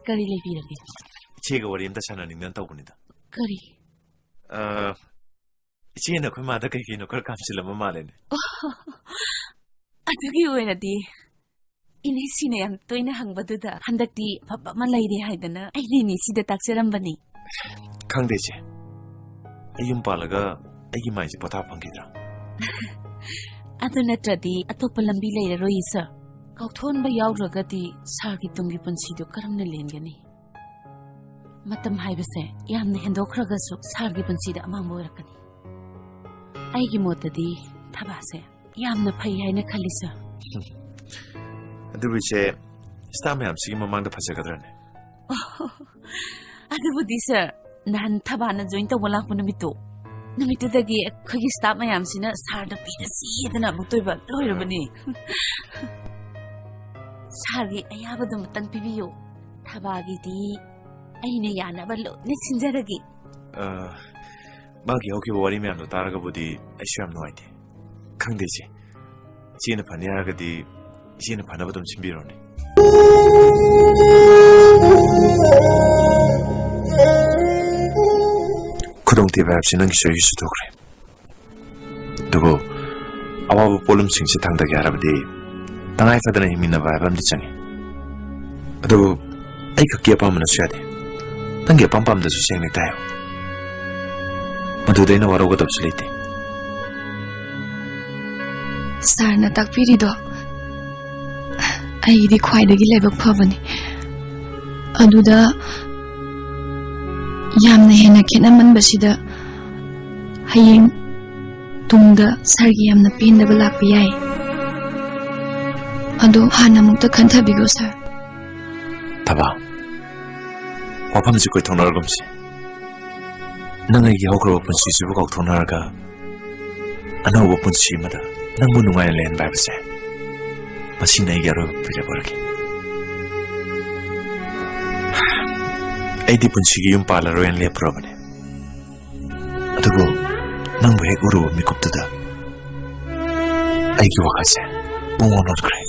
Kari levirage. Chega warim da sana ning nan tawbunida. Kari. Ichina khoi ma da kai kino kar kamsila ma malene. Adugi oinadi. Ini sine yam toina hangbaduda handakti papa ma laire haidana aine ni sida takserambani. Khangde che. Ayum palaga aigi mai ji pota phangidra. Adu natradi atopa lambi leiraroi sir. Kauthon ba yauragadi sargi tungi punsidu karamna lengani. Matam haibase yamna hendokragasu sargi punsida amangbo rakani. Aigi motadi thabase yamna phai haina khalisa. Adu biche stamam sigi mamang da phajagadrane. Adu budi sir nan thabana join to wala ko namito. Namito dagi khagi staff mayam sina sarda pina si edana butoiba loirabani. Sargi ayabadu matan pibiyo. Thabagi di aine yana ballo ne sinjaragi. Bagi hoki wari me ando taraga budi aisham no aite. Khangde che. China phanya ga di China phana badum chimbirone. Kudong ti vab sinang ki soyi su dokre. Dugo awabu polum sing si tangda ki arabdi tangai fadana himina vabam di changi. Dugo ay ka kia pamana suyade. Tangi pam da su siyang nagtayo. Maduday na waraw gadab sulite. Sar na takpirido. Ay di khwaidagi laibak phabani. Aduda yamna hena khenaman basida hayeng tungda sargi yamna pendaba lakpa yai. Ado hana mukta khanthabigo sir. Taba. Wapam si koi thonaragumsi. Nangai hokro punsi sibu kok thonaraga. Anaw punsi mada nangbu nungay len babse. Masina yaro piraborgi. Ay di punsigi yung palaro yan leprobane. Adugo, nang bahek uro mikuptada. Ay giwakase, bungonot kray.